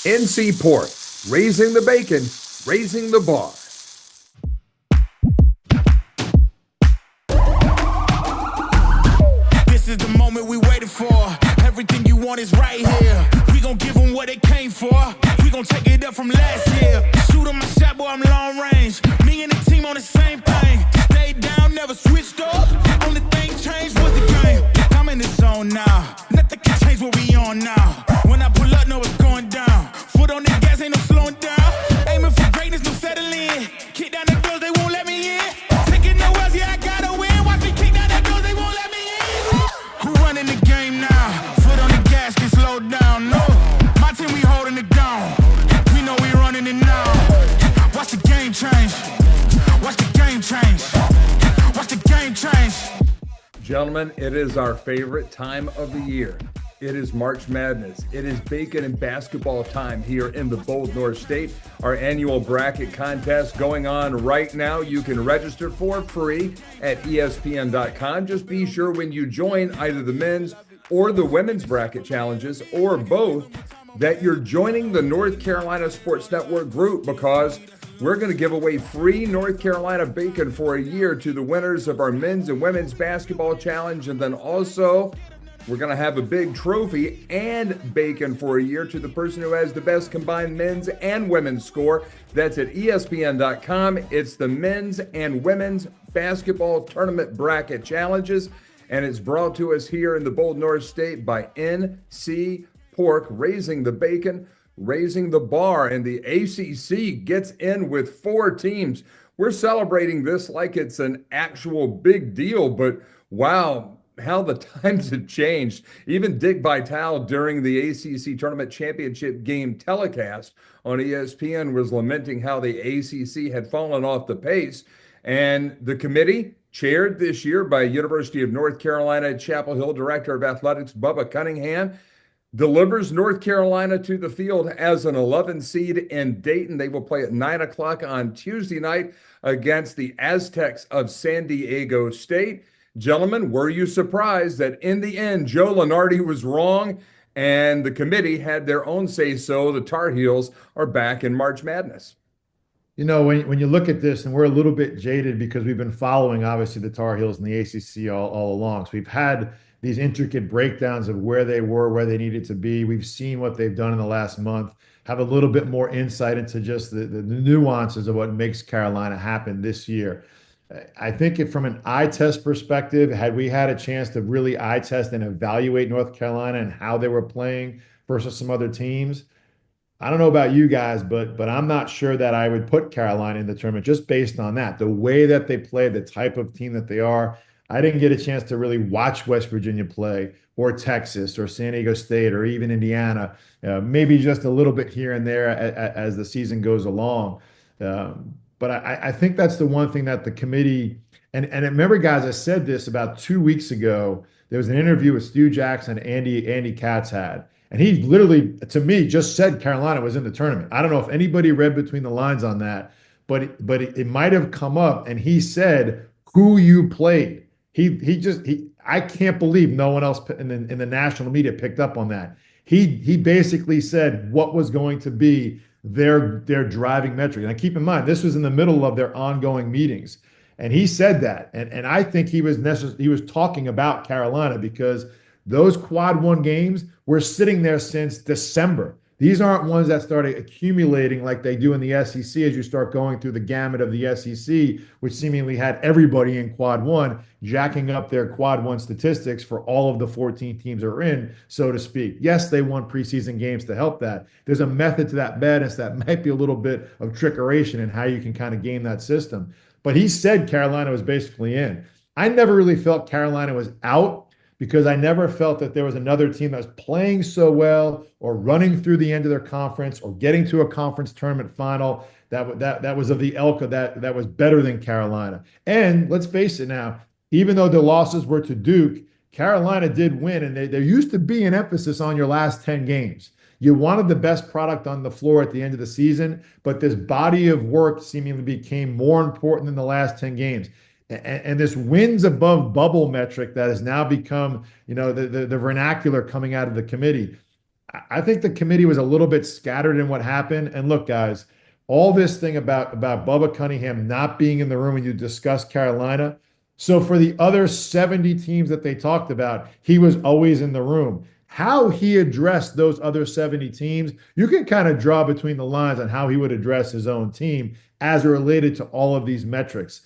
NC Pork, raising the bacon, raising the bar. This is the moment we waited for. Everything you want is right here. We gon' give them what they came for. We gon' take it up from last year. Shoot 'em my shot, boy, I'm long range. Me and the team on the same thing. Stayed down, never switched up. Only thing changed was the game. I'm in the zone now. Nothing can change what we on now. When I pull up, know it's going down. Foot on the gas, ain't no slowing down. Aiming for greatness, no settling. Kick down the doors, they won't let me in. Taking no L's, yeah, I gotta win. Watch me kick down the doors, they won't let me in. Who running the game now? Foot on the gas, can slow down. No, my team, we holding it down. We know we running it now. Watch the game change. Watch the game change. Watch the game change. Gentlemen, it is our favorite time of the year. It is March Madness. It is bacon and basketball time here in the Bold North State. Our annual bracket contest going on right now. You can register for free at ESPN.com. Just be sure when you join either the men's or the women's bracket challenges or both that you're joining the North Carolina Sports Network group, because we're going to give away free North Carolina bacon for a year to the winners of our men's and women's basketball challenge. And then also, we're going to have a big trophy and bacon for a year to the person who has the best combined men's and women's score. That's at ESPN.com. It's the men's and women's basketball tournament bracket challenges, and it's brought to us here in the Bold North State by NC Pork, raising the bacon, raising the bar, and the ACC gets in with 4 teams. We're celebrating this like it's an actual big deal, but wow, how the times have changed. Even Dick Vitale during the ACC Tournament Championship game telecast on ESPN was lamenting how the ACC had fallen off the pace. And the committee, chaired this year by University of North Carolina Chapel Hill Director of Athletics Bubba Cunningham, delivers North Carolina to the field as an 11 seed in Dayton. They will play at 9 o'clock on Tuesday night against the Aztecs of San Diego State. Gentlemen, were you surprised that in the end, Joe Lunardi was wrong and the committee had their own say-so? The Tar Heels are back in March Madness. You know, when you look at this, and we're a little bit jaded because we've been following, obviously, the Tar Heels and the ACC all along. So we've had these intricate breakdowns of where they were, where they needed to be. We've seen what they've done in the last month, have a little bit more insight into just the nuances of what makes Carolina happen this year. I think from an eye test perspective, had we had a chance to really eye test and evaluate North Carolina and how they were playing versus some other teams, I don't know about you guys, but I'm not sure that I would put Carolina in the tournament just based on that. The way that they play, the type of team that they are. I didn't get a chance to really watch West Virginia play, or Texas, or San Diego State, or even Indiana, maybe just a little bit here and there as the season goes along. But I think that's the one thing that the committee, and remember, guys, I said this about 2 weeks ago. There was an interview with Stu Jackson, Andy Katz had, and he literally, to me, just said Carolina was in the tournament. I don't know if anybody read between the lines on that, but it might have come up, and he said who you played. I can't believe no one else in the national media picked up on that. He basically said what was going to be their driving metric. And keep in mind, this was in the middle of their ongoing meetings. And he said that. And I think he was talking about Carolina, because those quad one games were sitting there since December. These aren't ones that started accumulating like they do in the SEC as you start going through the gamut of the SEC, which seemingly had everybody in quad one jacking up their quad one statistics for all of the 14 teams that are in, so to speak. Yes, they won preseason games to help that. There's a method to that madness that might be a little bit of trickeration in how you can kind of game that system. But he said Carolina was basically in. I never really felt Carolina was out, because I never felt that there was another team that was playing so well or running through the end of their conference or getting to a conference tournament final that was of the ilk of that was better than Carolina. And let's face it now, even though the losses were to Duke, Carolina did win, and there used to be an emphasis on your last 10 games. You wanted the best product on the floor at the end of the season, but this body of work seemingly became more important than the last 10 games. And this wins above bubble metric that has now become, the vernacular coming out of the committee. I think the committee was a little bit scattered in what happened. And look, guys, all this thing about Bubba Cunningham not being in the room when you discuss Carolina. So for the other 70 teams that they talked about, he was always in the room. How he addressed those other 70 teams, you can kind of draw between the lines on how he would address his own team as it related to all of these metrics.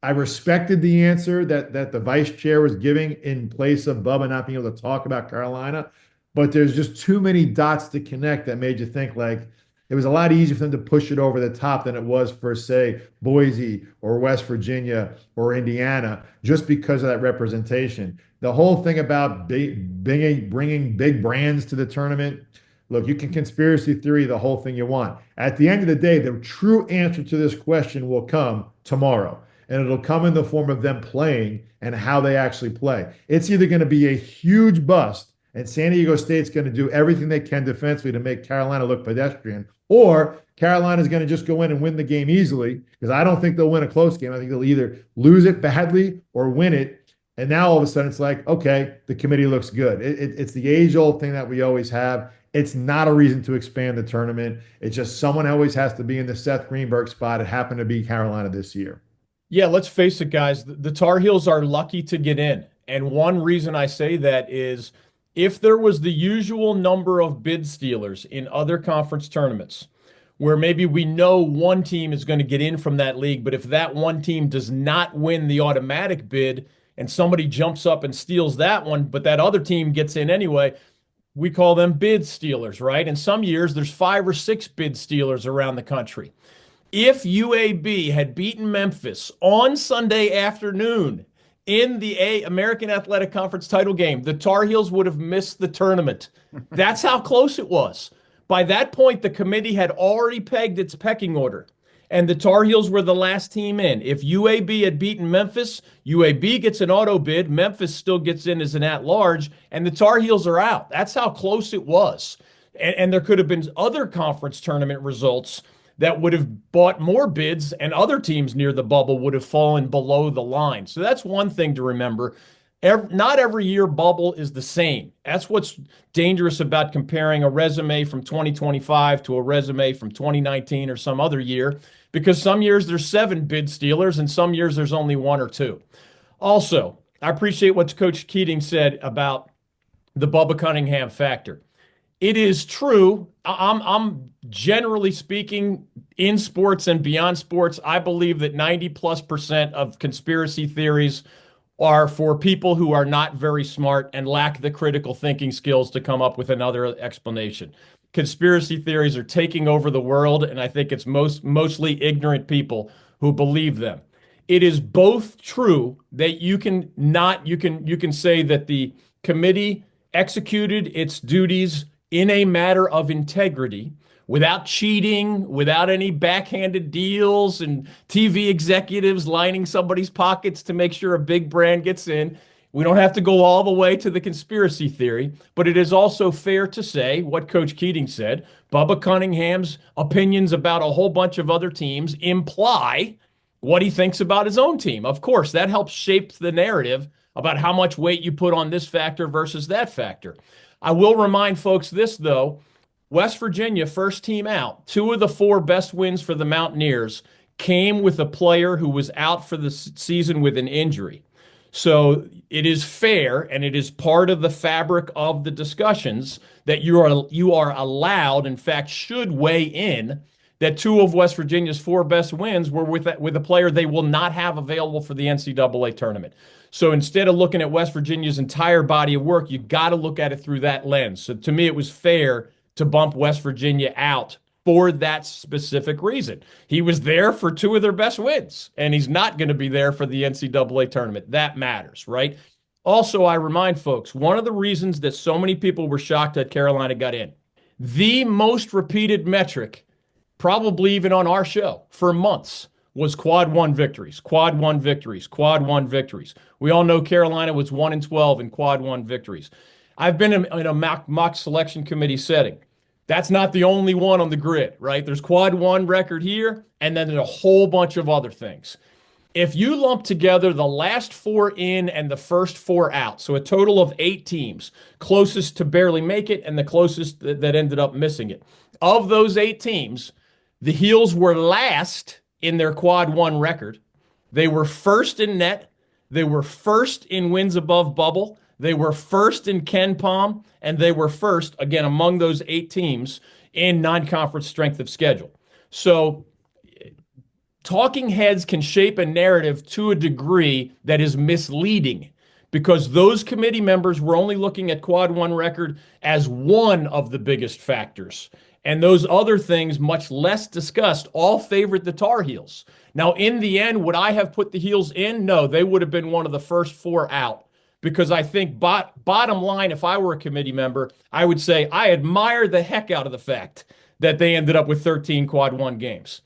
I respected the answer that the vice chair was giving in place of Bubba not being able to talk about Carolina, but there's just too many dots to connect that made you think like it was a lot easier for them to push it over the top than it was for, say, Boise or West Virginia or Indiana, just because of that representation. The whole thing about bringing big brands to the tournament. Look, you can conspiracy theory the whole thing you want. At the end of the day, the true answer to this question will come tomorrow. And it'll come in the form of them playing and how they actually play. It's either going to be a huge bust, and San Diego State's going to do everything they can defensively to make Carolina look pedestrian, or Carolina's going to just go in and win the game easily, because I don't think they'll win a close game. I think they'll either lose it badly or win it. And now all of a sudden it's like, okay, the committee looks good. It's the age-old thing that we always have. It's not a reason to expand the tournament. It's just someone always has to be in the Seth Greenberg spot. It happened to be Carolina this year. Yeah, let's face it, guys. The Tar Heels are lucky to get in. And one reason I say that is if there was the usual number of bid stealers in other conference tournaments, where maybe we know one team is going to get in from that league, but if that one team does not win the automatic bid and somebody jumps up and steals that one, but that other team gets in anyway, we call them bid stealers, right? And some years there's 5 or 6 bid stealers around the country. If UAB had beaten Memphis on Sunday afternoon in the American Athletic Conference title game, the Tar Heels would have missed the tournament. That's how close it was. By that point, the committee had already pegged its pecking order, and the Tar Heels were the last team in. If UAB had beaten Memphis, UAB gets an auto bid, Memphis still gets in as an at-large, and the Tar Heels are out. That's how close it was. And there could have been other conference tournament results that would have bought more bids, and other teams near the bubble would have fallen below the line. So that's one thing to remember. Not every year bubble is the same. That's what's dangerous about comparing a resume from 2025 to a resume from 2019 or some other year, because some years there's 7 bid stealers and some years there's only 1 or 2. Also, I appreciate what Coach Keating said about the Bubba Cunningham factor. It is true. I'm generally speaking, in sports and beyond sports, I believe that 90+% of conspiracy theories are for people who are not very smart and lack the critical thinking skills to come up with another explanation. Conspiracy theories are taking over the world, and I think it's mostly ignorant people who believe them. It is both true that you can say that the committee executed its duties in a matter of integrity, without cheating, without any backhanded deals and TV executives lining somebody's pockets to make sure a big brand gets in. We don't have to go all the way to the conspiracy theory, but it is also fair to say what Coach Keating said. Bubba Cunningham's opinions about a whole bunch of other teams imply what he thinks about his own team. Of course, that helps shape the narrative about how much weight you put on this factor versus that factor. I will remind folks this, though. West Virginia, first team out, 2 of the 4 best wins for the Mountaineers came with a player who was out for the season with an injury. So it is fair, and it is part of the fabric of the discussions that you are allowed, in fact, should weigh in, that 2 of West Virginia's 4 best wins were with a player they will not have available for the NCAA tournament. So instead of looking at West Virginia's entire body of work, you got to look at it through that lens. So to me, it was fair to bump West Virginia out for that specific reason. He was there for 2 of their best wins, and he's not going to be there for the NCAA tournament. That matters, right? Also, I remind folks, one of the reasons that so many people were shocked that Carolina got in, the most repeated metric, probably even on our show for months, was quad 1 victories, quad 1 victories, quad 1 victories. We all know Carolina was 1-12 in quad 1 victories. I've been in a mock selection committee setting. That's not the only one on the grid, right? There's quad 1 record here, and then there's a whole bunch of other things. If you lump together the last 4 in and the first 4 out, so a total of 8 teams, closest to barely make it and the closest that ended up missing it. Of those 8 teams, the Heels were last in their quad 1 record. They were first in net. They were first in wins above bubble. They were first in Ken Palm, and they were first, again, among those 8 teams in non-conference strength of schedule. So talking heads can shape a narrative to a degree that is misleading because those committee members were only looking at quad 1 record as one of the biggest factors. And those other things, much less discussed, all favored the Tar Heels. Now, in the end, would I have put the Heels in? No, they would have been one of the first 4 out. Because I think bottom line, if I were a committee member, I would say I admire the heck out of the fact that they ended up with 13 quad 1 games.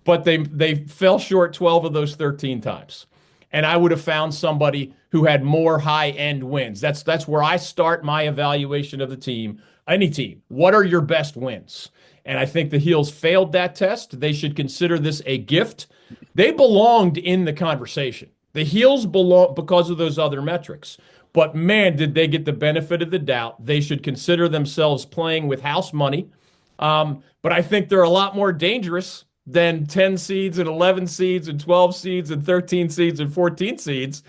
But they fell short 12 of those 13 times. And I would have found somebody who had more high-end wins. That's where I start my evaluation of the team. Any team. What are your best wins? And I think the Heels failed that test. They should consider this a gift. They belonged in the conversation. The Heels belong because of those other metrics. But man, did they get the benefit of the doubt. They should consider themselves playing with house money. But I think they're a lot more dangerous than 10 seeds and 11 seeds and 12 seeds and 13 seeds and 14 seeds.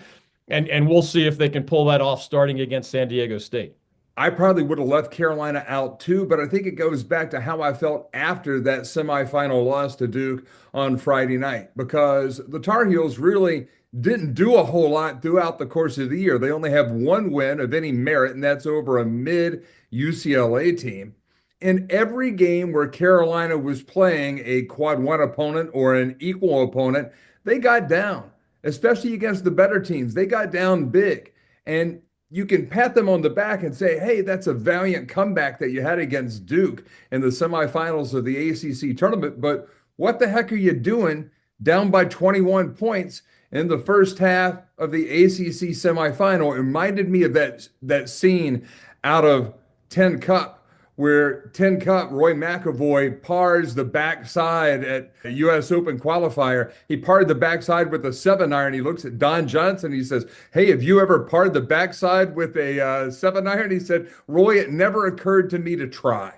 And we'll see if they can pull that off starting against San Diego State. I probably would have left Carolina out too, but I think it goes back to how I felt after that semifinal loss to Duke on Friday night, because the Tar Heels really didn't do a whole lot throughout the course of the year. They only have 1 win of any merit, and that's over a mid UCLA team. In every game where Carolina was playing a quad 1 opponent or an equal opponent, they got down, especially against the better teams. They got down big. And you can pat them on the back and say, hey, that's a valiant comeback that you had against Duke in the semifinals of the ACC tournament. But what the heck are you doing down by 21 points in the first half of the ACC semifinal? It reminded me of that scene out of Tin Cup, where Tin Cup, Roy McAvoy pars the backside at a U.S. Open qualifier. He parred the backside with a 7-iron. He looks at Don Johnson. He says, hey, have you ever parred the backside with a 7-iron? He said, Roy, it never occurred to me to try.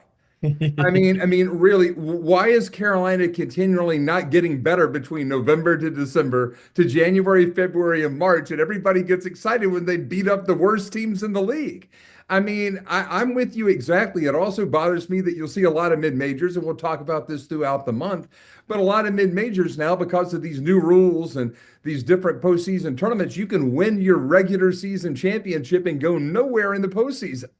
I mean, really, why is Carolina continually not getting better between November to December to January, February, and March, and everybody gets excited when they beat up the worst teams in the league? I mean, I'm with you exactly. It also bothers me that you'll see a lot of mid-majors, and we'll talk about this throughout the month, but a lot of mid-majors now, because of these new rules and these different postseason tournaments, you can win your regular season championship and go nowhere in the postseason.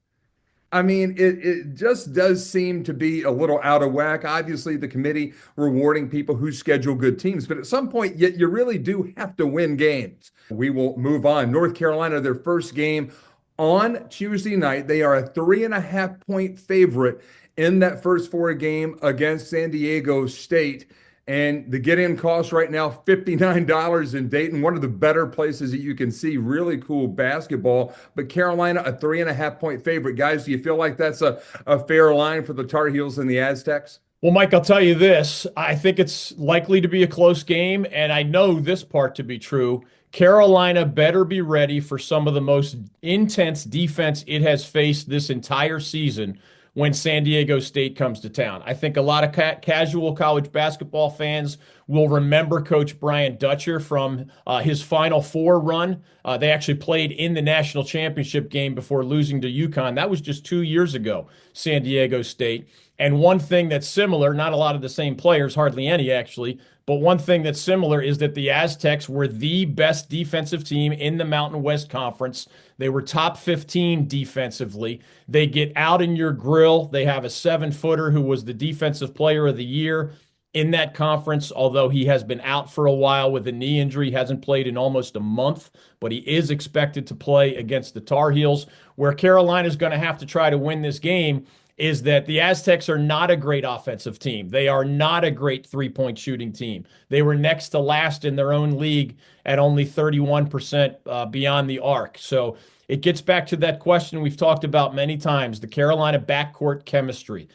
I mean, it just does seem to be a little out of whack. Obviously, the committee rewarding people who schedule good teams, but at some point, you really do have to win games. We will move on. North Carolina, their first game on Tuesday night. They are a 3.5-point favorite in that first 4 game against San Diego State. And the get-in cost right now, $59 in Dayton, one of the better places that you can see really cool basketball. But Carolina, a 3.5-point favorite. Guys, do you feel like that's a fair line for the Tar Heels and the Aztecs? Well, Mike, I'll tell you this. I think it's likely to be a close game, and I know this part to be true. Carolina better be ready for some of the most intense defense it has faced this entire season when San Diego State comes to town. I think a lot of casual college basketball fans will remember Coach Brian Dutcher from his Final Four run. They actually played in the national championship game before losing to UConn. That was just 2 years ago, San Diego State. And one thing that's similar, not a lot of the same players, hardly any actually, but one thing that's similar is that the Aztecs were the best defensive team in the Mountain West Conference. They were top 15 defensively. They get out in your grill. They have a 7-footer who was the defensive player of the year in that conference, although he has been out for a while with a knee injury. He hasn't played in almost a month, but he is expected to play against the Tar Heels. Where Carolina is going to have to try to win this game is that the Aztecs are not a great offensive team. They are not a great three-point shooting team. They were next to last in their own league at only 31% beyond the arc. So it gets back to that question we've talked about many times, the Carolina backcourt chemistry.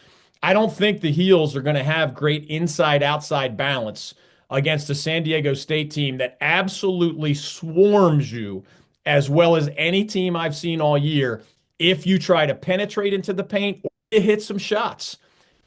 I don't think the Heels are going to have great inside-outside balance against a San Diego State team that absolutely swarms you as well as any team I've seen all year if you try to penetrate into the paint or you hit some shots.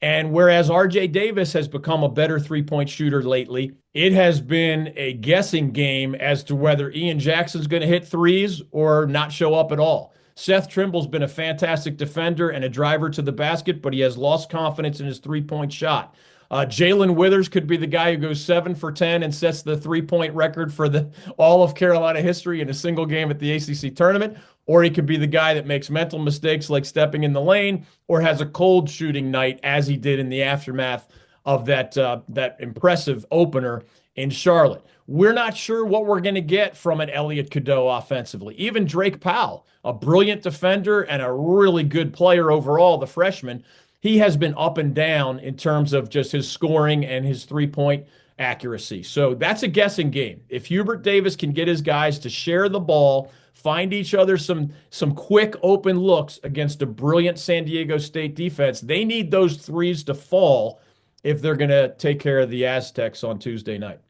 And whereas RJ Davis has become a better three-point shooter lately, it has been a guessing game as to whether Ian Jackson's going to hit threes or not show up at all. Seth Trimble's been a fantastic defender and a driver to the basket, but he has lost confidence in his three-point shot. Jalen Withers could be the guy who goes 7 for 10 and sets the three-point record for the all of Carolina history in a single game at the ACC tournament, or he could be the guy that makes mental mistakes like stepping in the lane, or has a cold shooting night as he did in the aftermath of that impressive opener in Charlotte. We're not sure what we're going to get from an Elliot Cadeau offensively. Even Drake Powell, a brilliant defender and a really good player overall, the freshman, he has been up and down in terms of just his scoring and his three-point accuracy. So that's a guessing game. If Hubert Davis can get his guys to share the ball, find each other some quick open looks against a brilliant San Diego State defense, they need those threes to fall if they're going to take care of the Aztecs on Tuesday night.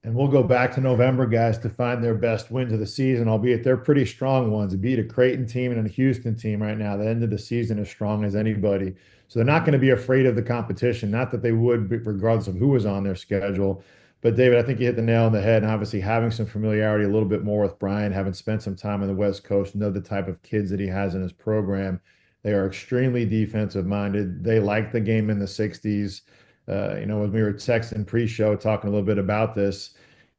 And we'll go back to November, guys, to find their best wins of the season, albeit they're pretty strong ones. They beat a Creighton team and a Houston team right now. The end of the season as strong as anybody. So they're not going to be afraid of the competition. Not that they would, regardless of who was on their schedule. But David, I think you hit the nail on the head. And obviously having some familiarity a little bit more with Brian, having spent some time on the West Coast, know the type of kids that he has in his program. They are extremely defensive minded. They like the game in the 60s. When we were texting pre-show talking a little bit about this,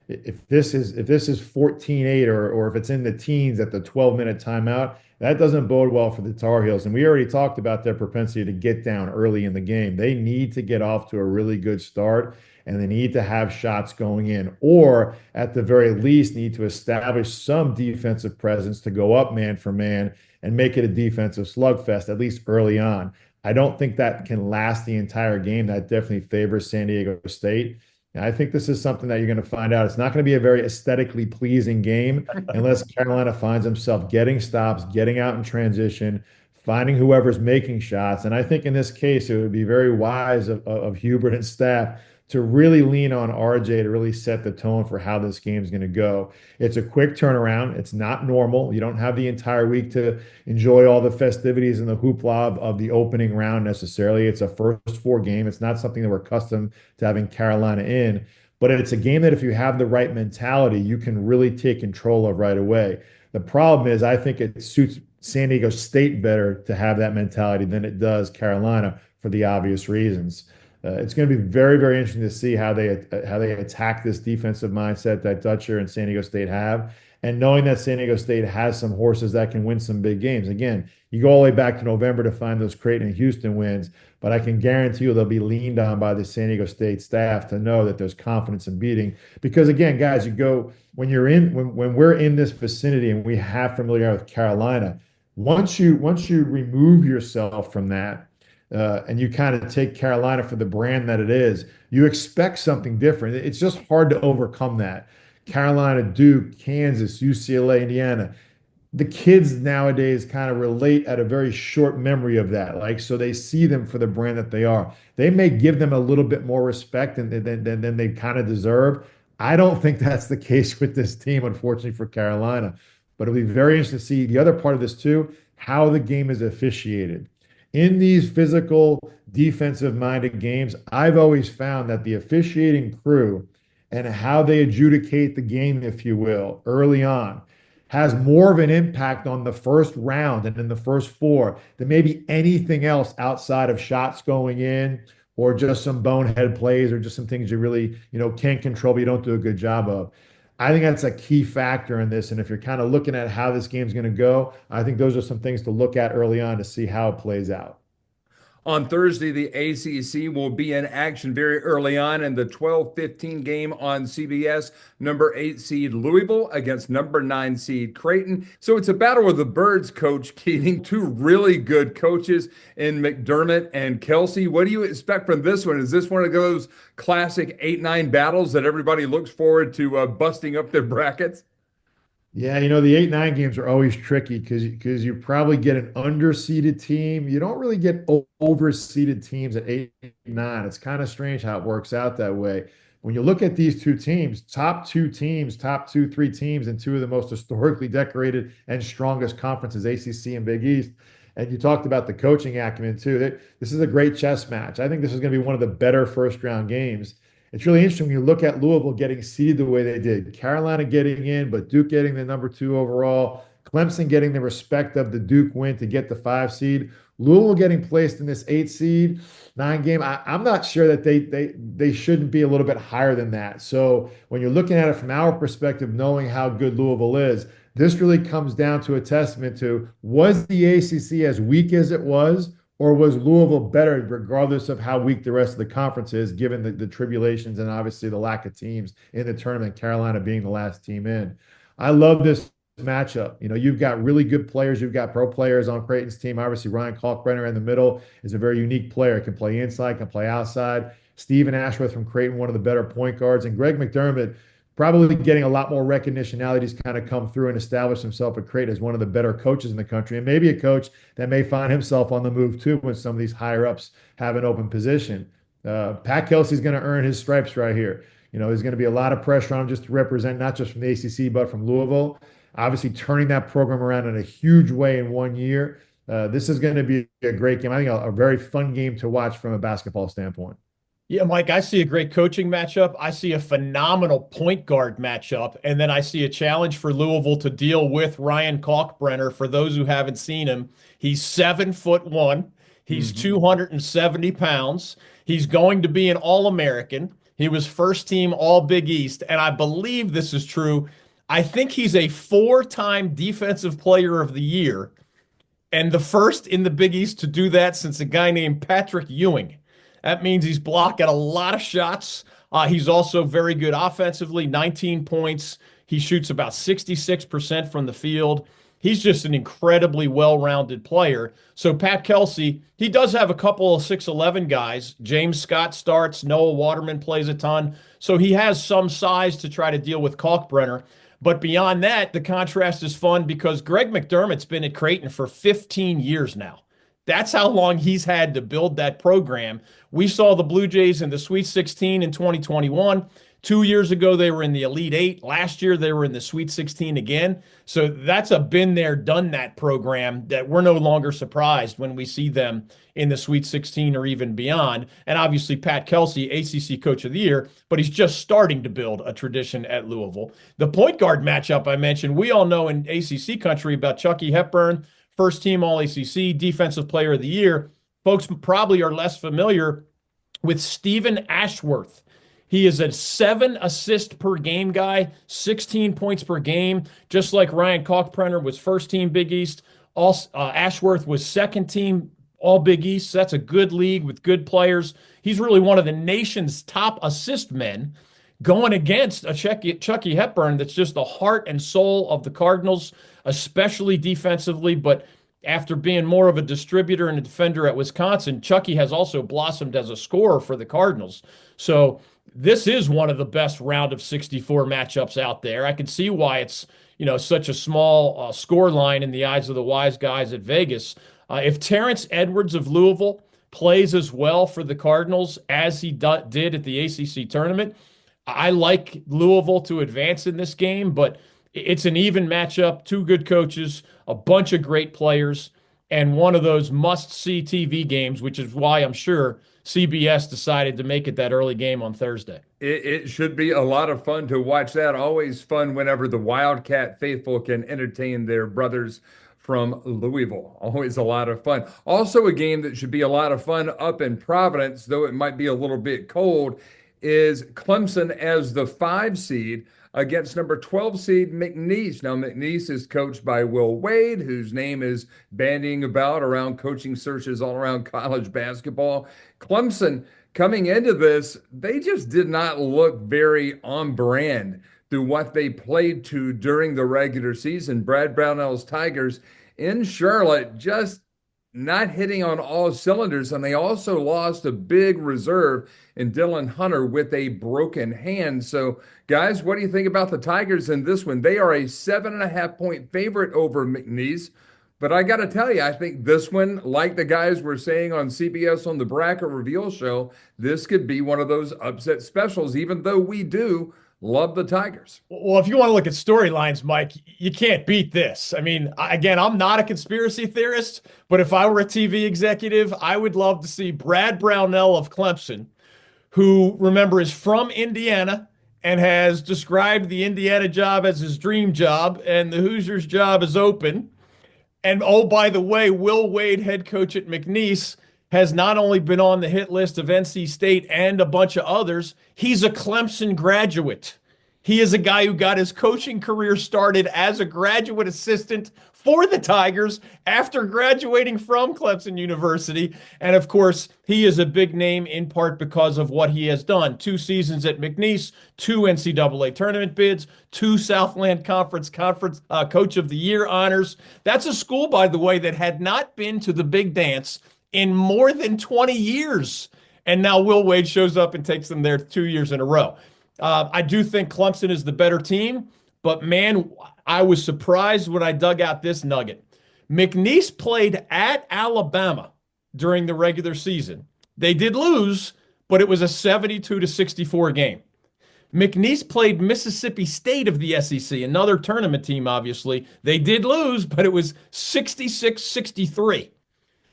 if this is 14-8 or if it's in the teens at the 12-minute timeout, that doesn't bode well for the Tar Heels. And we already talked about their propensity to get down early in the game. They need to get off to a really good start, and they need to have shots going in, or at the very least need to establish some defensive presence to go up man for man and make it a defensive slugfest, at least early on. I don't think that can last the entire game. That definitely favors San Diego State. And I think this is something that you're going to find out. It's not going to be a very aesthetically pleasing game unless Carolina finds himself getting stops, getting out in transition, finding whoever's making shots. And I think in this case, it would be very wise of Hubert and staff to really lean on RJ to really set the tone for how this game is going to go. It's a quick turnaround. It's not normal. You don't have the entire week to enjoy all the festivities and the hoopla of the opening round necessarily. It's a first four game. It's not something that we're accustomed to having Carolina in, but it's a game that if you have the right mentality, you can really take control of right away. The problem is I think it suits San Diego State better to have that mentality than it does Carolina for the obvious reasons. It's going to be very, very interesting to see how they attack this defensive mindset that Dutcher and San Diego State have, and knowing that San Diego State has some horses that can win some big games. Again, you go all the way back to November to find those Creighton and Houston wins, but I can guarantee you they'll be leaned on by the San Diego State staff to know that there's confidence in beating. Because again, guys, when we're in this vicinity and we have familiarity with Carolina, once you remove yourself from that. And you kind of take Carolina for the brand that it is, you expect something different. It's just hard to overcome that. Carolina, Duke, Kansas, UCLA, Indiana. The kids nowadays kind of relate at a very short memory of that. Like, so they see them for the brand that they are. They may give them a little bit more respect than they kind of deserve. I don't think that's the case with this team, unfortunately, for Carolina. But it'll be very interesting to see the other part of this too, how the game is officiated. In these physical, defensive-minded games, I've always found that the officiating crew and how they adjudicate the game, if you will, early on, has more of an impact on the first round and in the first four than maybe anything else outside of shots going in or just some bonehead plays or just some things you really, can't control, but you don't do a good job of. I think that's a key factor in this. And if you're kind of looking at how this game's going to go, I think those are some things to look at early on to see how it plays out. On Thursday, the ACC will be in action very early on in the 12:15 game on CBS. Number 8 seed Louisville against number 9 seed Creighton. So it's a battle of the birds, Coach Keating. Two really good coaches in McDermott and Kelsey. What do you expect from this one? Is this one of those classic 8-9 battles that everybody looks forward to busting up their brackets? Yeah, the 8-9 games are always tricky because you probably get an underseeded team. You don't really get overseeded teams at 8-9. It's kind of strange how it works out that way. when you look at these two teams, top two, three teams in two of the most historically decorated and strongest conferences, ACC and Big East. And you talked about the coaching acumen too. This is a great chess match. I think this is going to be one of the better first round games. It's really interesting when you look at Louisville getting seeded the way they did. Carolina getting in, but Duke getting the number 2 overall. Clemson getting the respect of the Duke win to get the 5 seed. Louisville getting placed in this 8 seed, 9 game. I'm not sure that they shouldn't be a little bit higher than that. So when you're looking at it from our perspective, knowing how good Louisville is, this really comes down to a testament to, was the ACC as weak as it was, or was Louisville better regardless of how weak the rest of the conference is, given the tribulations and obviously the lack of teams in the tournament, Carolina being the last team in. I love this matchup. You know, you've got really good players. You've got pro players on Creighton's team. Obviously, Ryan Kalkbrenner in the middle is a very unique player. Can play inside, can play outside. Stephen Ashworth from Creighton, one of the better point guards. And Greg McDermott, probably getting a lot more recognition now that he's kind of come through and established himself at Creighton as one of the better coaches in the country, and maybe a coach that may find himself on the move too when some of these higher ups have an open position. Pat Kelsey's going to earn his stripes right here. You know, there's going to be a lot of pressure on him just to represent not just from the ACC but from Louisville. Obviously, turning that program around in a huge way in 1 year. This is going to be a great game. I think a very fun game to watch from a basketball standpoint. Yeah, Mike, I see a great coaching matchup. I see a phenomenal point guard matchup. And then I see a challenge for Louisville to deal with Ryan Kalkbrenner. For those who haven't seen him, he's 7'1". He's 270 pounds. He's going to be an All-American. He was first team All Big East. And I believe this is true. I think he's a 4-time Defensive Player of the Year, and the first in the Big East to do that since a guy named Patrick Ewing. That means he's blocking a lot of shots. He's also very good offensively, 19 points. He shoots about 66% from the field. He's just an incredibly well-rounded player. So Pat Kelsey, he does have a couple of 6'11 guys. James Scott starts. Noah Waterman plays a ton. So he has some size to try to deal with Kalkbrenner. But beyond that, the contrast is fun because Greg McDermott's been at Creighton for 15 years now. That's how long he's had to build that program. We saw the Blue Jays in the Sweet 16 in 2021. 2 years ago, they were in the Elite Eight. Last year, they were in the Sweet 16 again. So that's a been there, done that program that we're no longer surprised when we see them in the Sweet 16 or even beyond. And obviously, Pat Kelsey, ACC Coach of the Year, but he's just starting to build a tradition at Louisville. The point guard matchup I mentioned, we all know in ACC country about Chucky Hepburn, first team All-ACC, Defensive Player of the Year. Folks probably are less familiar with Stephen Ashworth. He is a 7 assist per game guy, 16 points per game, just like Ryan Kalkbrenner was first team Big East. Ashworth was second team All Big East. So that's a good league with good players. He's really one of the nation's top assist men going against a Chucky Hepburn that's just the heart and soul of the Cardinals, especially defensively. But after being more of a distributor and a defender at Wisconsin, Chucky has also blossomed as a scorer for the Cardinals. So this is one of the best round of 64 matchups out there. I can see why it's, such a small score line in the eyes of the wise guys at Vegas. If Terrence Edwards of Louisville plays as well for the Cardinals as he did at the ACC tournament, I like Louisville to advance in this game, but it's an even matchup, 2 good coaches, a bunch of great players, and one of those must-see TV games, which is why I'm sure CBS decided to make it that early game on Thursday. It should be a lot of fun to watch that. Always fun whenever the Wildcat faithful can entertain their brothers from Louisville. Always a lot of fun. Also a game that should be a lot of fun up in Providence, though it might be a little bit cold, is Clemson as the 5 seed against number 12 seed McNeese. Now, McNeese is coached by Will Wade, whose name is bandying about around coaching searches all around college basketball. Clemson, coming into this, they just did not look very on brand through what they played to during the regular season. Brad Brownell's Tigers in Charlotte just not hitting on all cylinders, and they also lost a big reserve in Dylan Hunter with a broken hand. So, guys, what do you think about the Tigers in this one? They are a 7.5-point favorite over McNeese, But I got to tell you, I think this one, like the guys were saying on CBS on the Bracket Reveal show, this could be one of those upset specials, even though we do love the Tigers. Well, if you want to look at storylines, Mike, you can't beat this. I mean, again, I'm not a conspiracy theorist, but if I were a TV executive, I would love to see Brad Brownell of Clemson, who, remember, is from Indiana and has described the Indiana job as his dream job, and the Hoosiers job is open. And oh, by the way, Will Wade, head coach at McNeese, has not only been on the hit list of NC State and a bunch of others, he's a Clemson graduate. He is a guy who got his coaching career started as a graduate assistant for the Tigers after graduating from Clemson University. And of course, he is a big name in part because of what he has done. 2 seasons at McNeese, 2 NCAA tournament bids, 2 Southland Conference Coach of the Year honors. That's a school, by the way, that had not been to the big dance in more than 20 years. And now Will Wade shows up and takes them there 2 years in a row. I do think Clemson is the better team, but man, I was surprised when I dug out this nugget. McNeese played at Alabama during the regular season. They did lose, but it was a 72-64 game. McNeese played Mississippi State of the SEC, another tournament team, obviously. They did lose, but it was 66-63.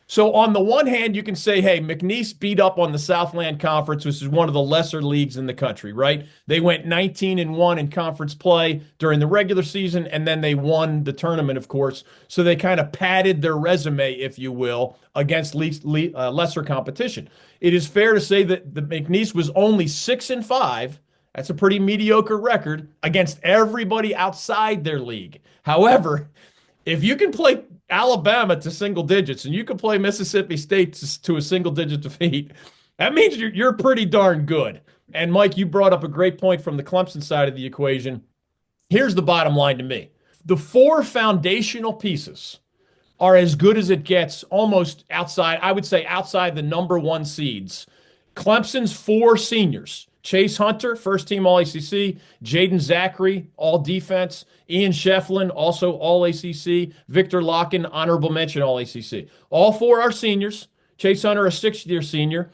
So on the one hand, you can say, hey, McNeese beat up on the Southland Conference, which is one of the lesser leagues in the country, right? They went 19-1 in conference play during the regular season, and then they won the tournament, of course. So they kind of padded their resume, if you will, against lesser competition. It is fair to say that the McNeese was only 6-5. That's a pretty mediocre record against everybody outside their league. However, if you can play Alabama to single digits and you can play Mississippi State to a single digit defeat, that means you're pretty darn good. And Mike, you brought up a great point from the Clemson side of the equation. Here's the bottom line to me. The 4 foundational pieces are as good as it gets, almost outside, I would say outside the number 1 seeds. Clemson's 4 seniors, Chase Hunter, first team All-ACC, Jaden Zachary, all defense, Ian Shefflin, also All-ACC, Victor Locken, honorable mention All-ACC. All 4 are seniors. Chase Hunter, a 6th-year senior.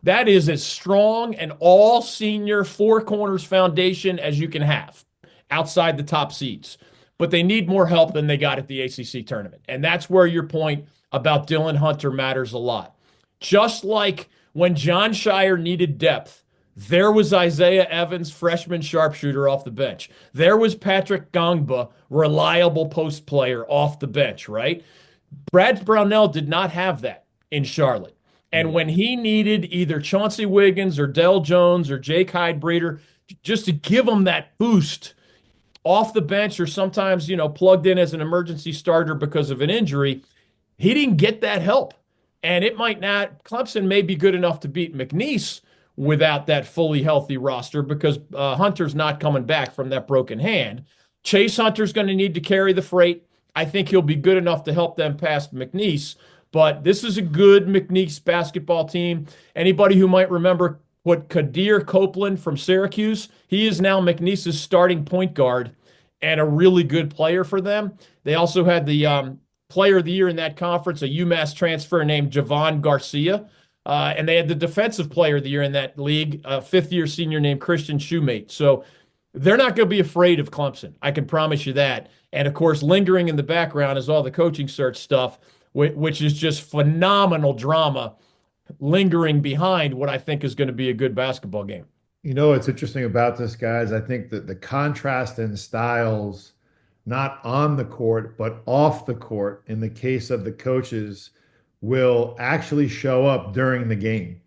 That is as strong an all-senior 4 corners foundation as you can have outside the top seeds. But they need more help than they got at the ACC tournament. And that's where your point about Dylan Hunter matters a lot. Just like when John Shire needed depth, there was Isaiah Evans, freshman sharpshooter off the bench. There was Patrick Gongba, reliable post player off the bench, right? Brad Brownell did not have that in Charlotte. And when he needed either Chauncey Wiggins or Dell Jones or Jake Hyde-Breeder just to give him that boost off the bench or sometimes, plugged in as an emergency starter because of an injury, he didn't get that help. And it might not, Clemson may be good enough to beat McNeese without that fully healthy roster because Hunter's not coming back from that broken hand. Chase Hunter's going to need to carry the freight. I think he'll be good enough to help them past McNeese, but this is a good McNeese basketball team. Anybody who might remember what Kadir Copeland from Syracuse, he is now McNeese's starting point guard and a really good player for them. They also had the player of the year in that conference, a UMass transfer named Javon Garcia. And they had the defensive player of the year in that league, a 5th-year senior named Christian Shoemate. So they're not going to be afraid of Clemson. I can promise you that. And, of course, lingering in the background is all the coaching search stuff, which is just phenomenal drama lingering behind what I think is going to be a good basketball game. What's interesting about this, guys, I think that the contrast in styles, not on the court, but off the court, in the case of the coaches, will actually show up during the game,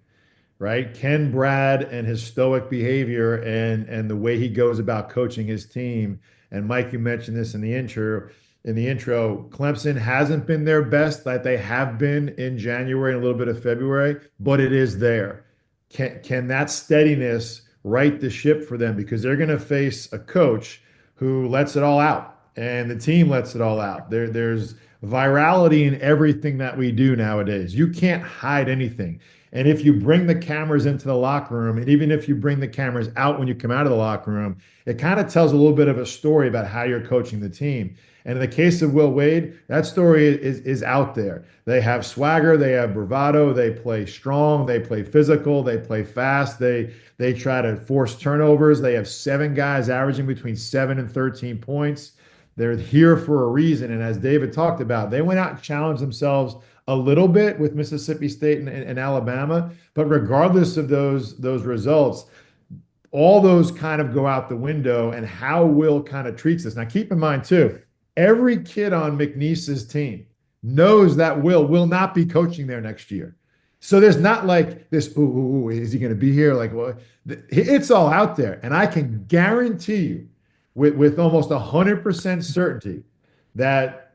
right? Ken Brad and his stoic behavior and the way he goes about coaching his team. And Mike, you mentioned this in the intro. Clemson hasn't been their best like they have been in January and a little bit of February, but it is there. Can that steadiness right the ship for them? Because they're going to face a coach who lets it all out, and the team lets it all out. There's virality in everything that we do nowadays. You can't hide anything. And if you bring the cameras into the locker room, and even if you bring the cameras out when you come out of the locker room, it kind of tells a little bit of a story about how you're coaching the team. And in the case of Will Wade, that story is out there. They have swagger, they have bravado, they play strong, they play physical, they play fast, they try to force turnovers. They have 7 guys averaging between 7 and 13 points. They're here for a reason. And as David talked about, they went out and challenged themselves a little bit with Mississippi State and Alabama. But regardless of those results, all those kind of go out the window and how Will kind of treats this. Now, keep in mind, too, every kid on McNeese's team knows that Will not be coaching there next year. So there's not like this, ooh, is he going to be here? Like, well, it's all out there. And I can guarantee you with almost 100% certainty that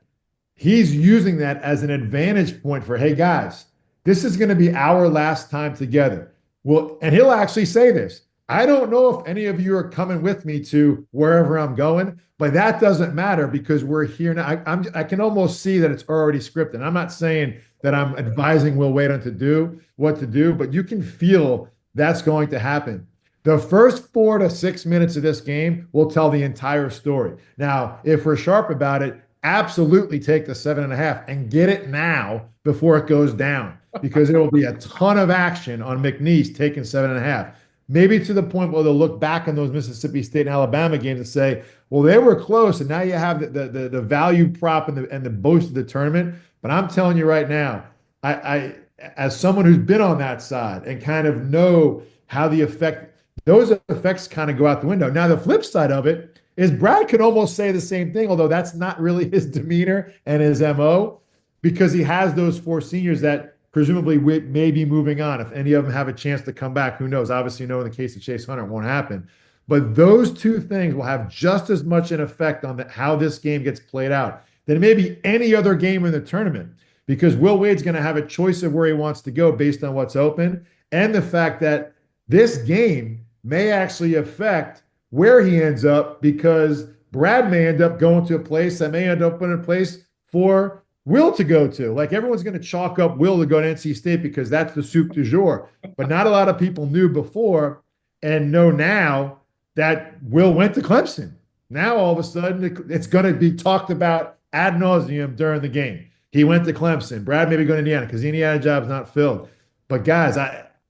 he's using that as an advantage point for, hey, guys, this is going to be our last time together. Well, and he'll actually say this. I don't know if any of you are coming with me to wherever I'm going, but that doesn't matter because we're here now. I can almost see that it's already scripted. I'm not saying that I'm advising Will Wade on what to do, but you can feel that's going to happen. The first 4 to 6 minutes of this game will tell the entire story. Now, if we're sharp about it, absolutely take the 7.5 and get it now before it goes down, because there will be a ton of action on McNeese taking 7.5. Maybe to the point where they'll look back on those Mississippi State and Alabama games and say, well, they were close, and now you have the value prop and the boast of the tournament. But I'm telling you right now, I as someone who's been on that side and kind of know how those effects kind of go out the window. Now, the flip side of it is Brad could almost say the same thing, although that's not really his demeanor and his MO, because he has those 4 seniors that presumably may be moving on. If any of them have a chance to come back, who knows? Obviously, in the case of Chase Hunter, it won't happen. But those 2 things will have just as much an effect on how this game gets played out than maybe any other game in the tournament, because Will Wade's going to have a choice of where he wants to go based on what's open, and the fact that this game may actually affect where he ends up, because Brad may end up going to a place that may end up in a place for Will to go to. Like, everyone's going to chalk up Will to go to NC State because that's the soup du jour. But not a lot of people knew before and know now that Will went to Clemson. Now, all of a sudden, it's going to be talked about ad nauseum during the game. He went to Clemson. Brad may be going to Indiana because the Indiana job is not filled. But, guys,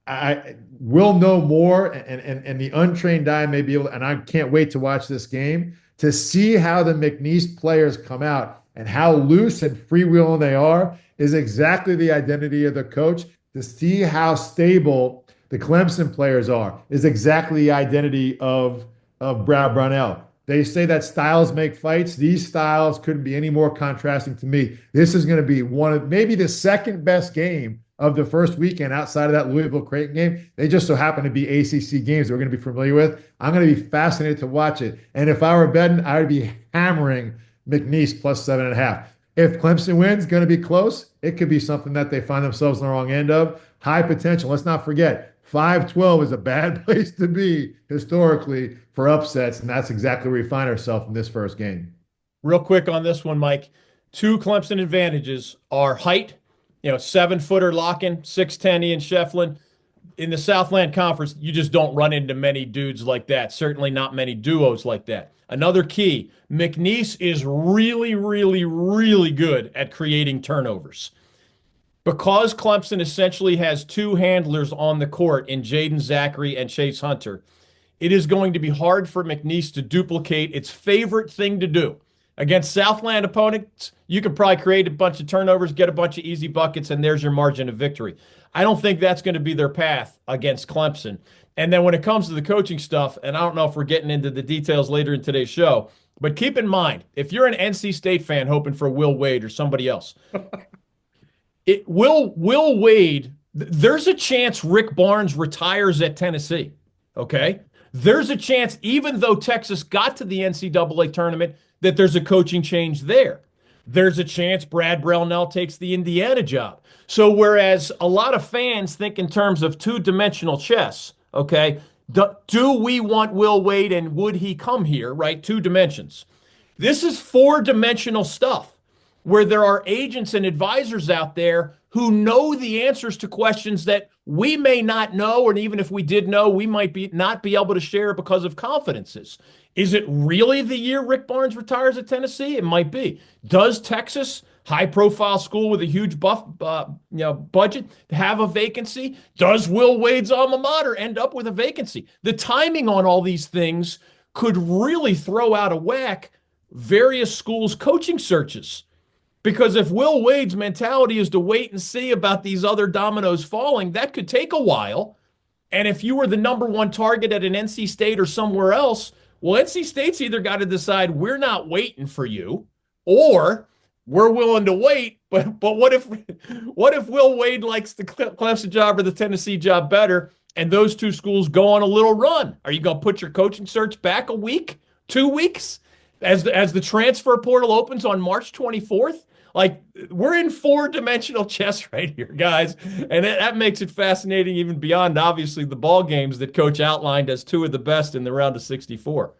I will know more, and the untrained eye may be able to, and I can't wait to watch this game to see how the McNeese players come out. And how loose and freewheeling they are is exactly the identity of the coach. To see how stable the Clemson players are is exactly the identity of Brad Brownell. They say that styles make fights. These styles couldn't be any more contrasting to me. This is going to be one of maybe the second best game of the first weekend outside of that Louisville-Creighton game. They just so happen to be ACC games that we're going to be familiar with. I'm going to be fascinated to watch it. And if I were betting, I would be hammering McNeese plus 7.5. If Clemson wins, going to be close. It could be something that they find themselves on the wrong end of. High potential. Let's not forget, 5-12 is a bad place to be historically for upsets, and that's exactly where we find ourselves in this first game. Real quick on this one, Mike. 2 Clemson advantages are height, 7-footer Locken, 6'10", Ian Shefflin. In the Southland Conference, you just don't run into many dudes like that. Certainly not many duos like that. Another key, McNeese is really, really, really good at creating turnovers. Because Clemson essentially has 2 handlers on the court in Jaden Zachary and Chase Hunter, it is going to be hard for McNeese to duplicate its favorite thing to do. Against Southland opponents, you can probably create a bunch of turnovers, get a bunch of easy buckets, and there's your margin of victory. I don't think that's going to be their path against Clemson. And then when it comes to the coaching stuff, and I don't know if we're getting into the details later in today's show, but keep in mind, if you're an NC State fan hoping for Will Wade or somebody else, Will Wade, there's a chance Rick Barnes retires at Tennessee, okay? There's a chance, even though Texas got to the NCAA tournament, that there's a coaching change there. There's a chance Brad Brownell takes the Indiana job. So whereas a lot of fans think in terms of 2-dimensional chess, okay, do we want Will Wade and would he come here, right? 2 dimensions. This is 4-dimensional stuff where there are agents and advisors out there who know the answers to questions that we may not know, and even if we did know, we might not be able to share because of confidences. Is it really the year Rick Barnes retires at Tennessee? It might be. Does Texas, high-profile school with a huge budget, have a vacancy? Does Will Wade's alma mater end up with a vacancy? The timing on all these things could really throw out of whack various schools' coaching searches. Because if Will Wade's mentality is to wait and see about these other dominoes falling, that could take a while. And if you were the number one target at an NC State or somewhere else, well, NC State's either got to decide we're not waiting for you, or we're willing to wait. But what if Will Wade likes the Clemson job or the Tennessee job better, and those two schools go on a little run? Are you going to put your coaching search back a week, 2 weeks, as the transfer portal opens on March 24th? Like, we're in four-dimensional chess right here, guys, and that makes it fascinating even beyond, obviously, the ball games that Coach outlined as two of the best in the round of 64.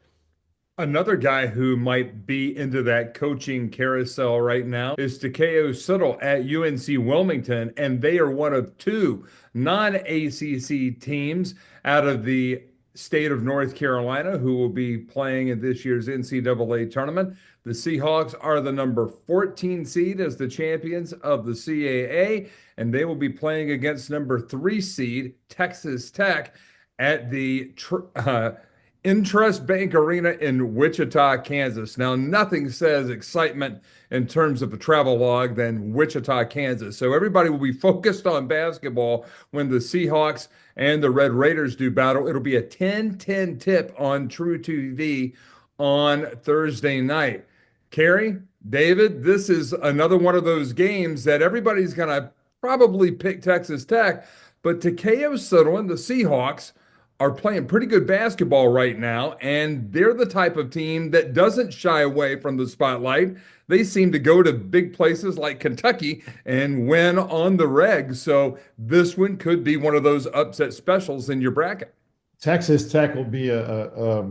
Another guy who might be into that coaching carousel right now is Takeo Sittle at UNC Wilmington, and they are one of two non-ACC teams out of the state of North Carolina who will be playing in this year's NCAA tournament. The Seahawks are the number 14 seed as the champions of the CAA, and they will be playing against number 3 seed Texas Tech at the Intrust Bank Arena in Wichita, Kansas. Now, nothing says excitement in terms of a travel log than Wichita, Kansas. So everybody will be focused on basketball when the Seahawks and the Red Raiders do battle. It'll be a 10-10 tip on True TV on Thursday night. Carrie, David, this is another one of those games that everybody's going to probably pick Texas Tech, but Takeo Sittle and the Seahawks are playing pretty good basketball right now, and they're the type of team that doesn't shy away from the spotlight. They seem to go to big places like Kentucky and win on the reg. So this one could be one of those upset specials in your bracket. Texas Tech will be a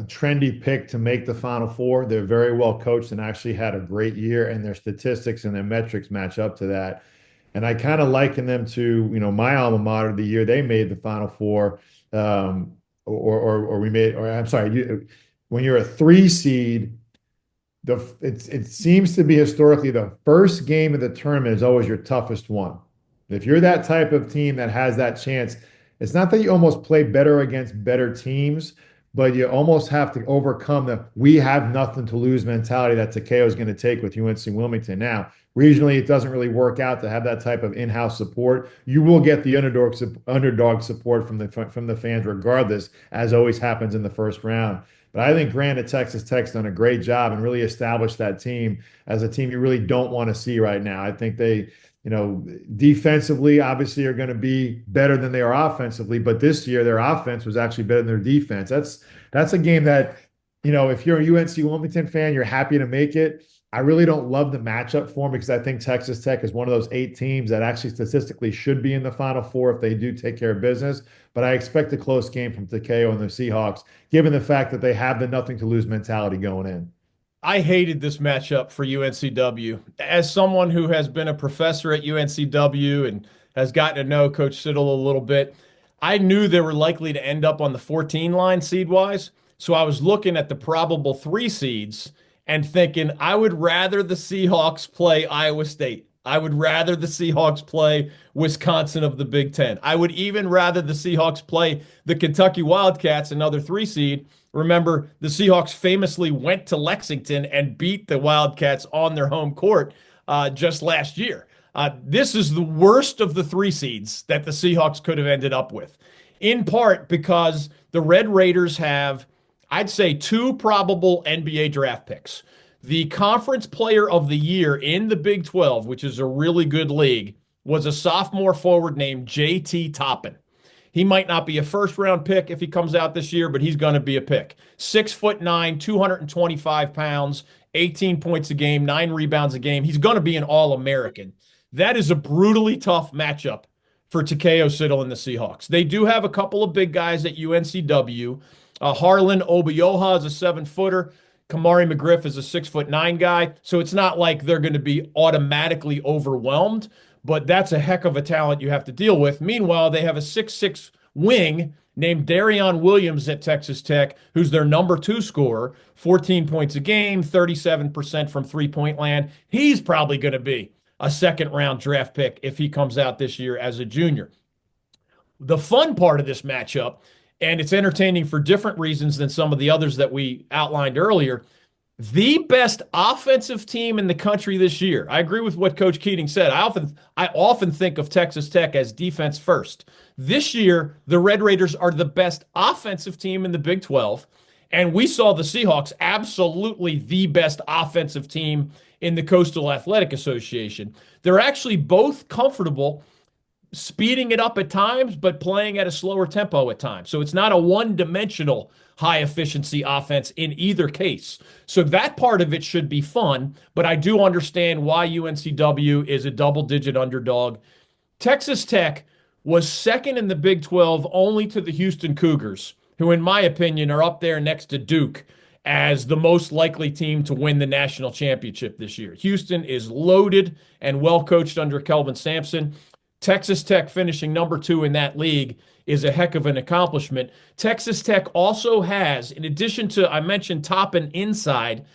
trendy pick to make the Final Four. They're very well coached and actually had a great year, and their statistics and their metrics match up to that. And I kind of liken them to, my alma mater the year they made the Final Four. When you're a 3 seed, it seems to be historically the first game of the tournament is always your toughest one. If you're that type of team that has that chance, it's not that you almost play better against better teams, but you almost have to overcome the we have nothing to lose mentality that Takeo is going to take with UNC Wilmington. Now, regionally, it doesn't really work out to have that type of in-house support. You will get the underdog support from the fans regardless, as always happens in the first round. But I think granted, Texas Tech's done a great job and really established that team as a team you really don't want to see right now. I think they, defensively, obviously are going to be better than they are offensively, but this year their offense was actually better than their defense. That's a game that, if you're a UNC Wilmington fan, you're happy to make it. I really don't love the matchup for them because I think Texas Tech is one of those 8 teams that actually statistically should be in the Final Four if they do take care of business. But I expect a close game from Takeo and the Seahawks, given the fact that they have the nothing to lose mentality going in. I hated this matchup for UNCW. As someone who has been a professor at UNCW and has gotten to know Coach Sittle a little bit, I knew they were likely to end up on the 14 line seed-wise. So I was looking at the probable 3 seeds and thinking I would rather the Seahawks play Iowa State. I would rather the Seahawks play Wisconsin of the Big Ten. I would even rather the Seahawks play the Kentucky Wildcats, another 3 seed. Remember, the Seahawks famously went to Lexington and beat the Wildcats on their home court just last year. This is the worst of the 3 seeds that the Seahawks could have ended up with, in part because the Red Raiders have, I'd say, 2 probable NBA draft picks. The Conference Player of the Year in the Big 12, which is a really good league, was a sophomore forward named J.T. Toppin. He might not be a first-round pick if he comes out this year, but he's going to be a pick. 6'9", 225 pounds, 18 points a game, 9 rebounds a game. He's going to be an All-American. That is a brutally tough matchup for Takeo Sittle and the Seahawks. They do have a couple of big guys at UNCW. Harlan Obioha is a 7-footer. Kamari McGriff is a 6'9" guy. So it's not like they're going to be automatically overwhelmed. but that's a heck of a talent you have to deal with. Meanwhile, they have a 6'6" wing named Darion Williams at Texas Tech, who's their number 2 scorer, 14 points a game, 37% from three-point land. He's probably going to be a second-round draft pick if he comes out this year as a junior. The fun part of this matchup, and it's entertaining for different reasons than some of the others that we outlined earlier, the best offensive team in the country this year. I agree with what Coach Keating said. I often think of Texas Tech as defense first. This year, the Red Raiders are the best offensive team in the Big 12, and we saw the Seahawks absolutely the best offensive team in the Coastal Athletic Association. They're actually both comfortable speeding it up at times, but playing at a slower tempo at times. So it's not a one-dimensional high efficiency offense in either case. So that part of it should be fun, but I do understand why UNCW is a double-digit underdog. Texas Tech was second in the Big 12 only to the Houston Cougars, who in my opinion are up there next to Duke as the most likely team to win the national championship this year. Houston is loaded and well coached under Kelvin Sampson. Texas Tech finishing number 2 in that league is a heck of an accomplishment. Texas Tech also has, in addition to, I mentioned top and inside,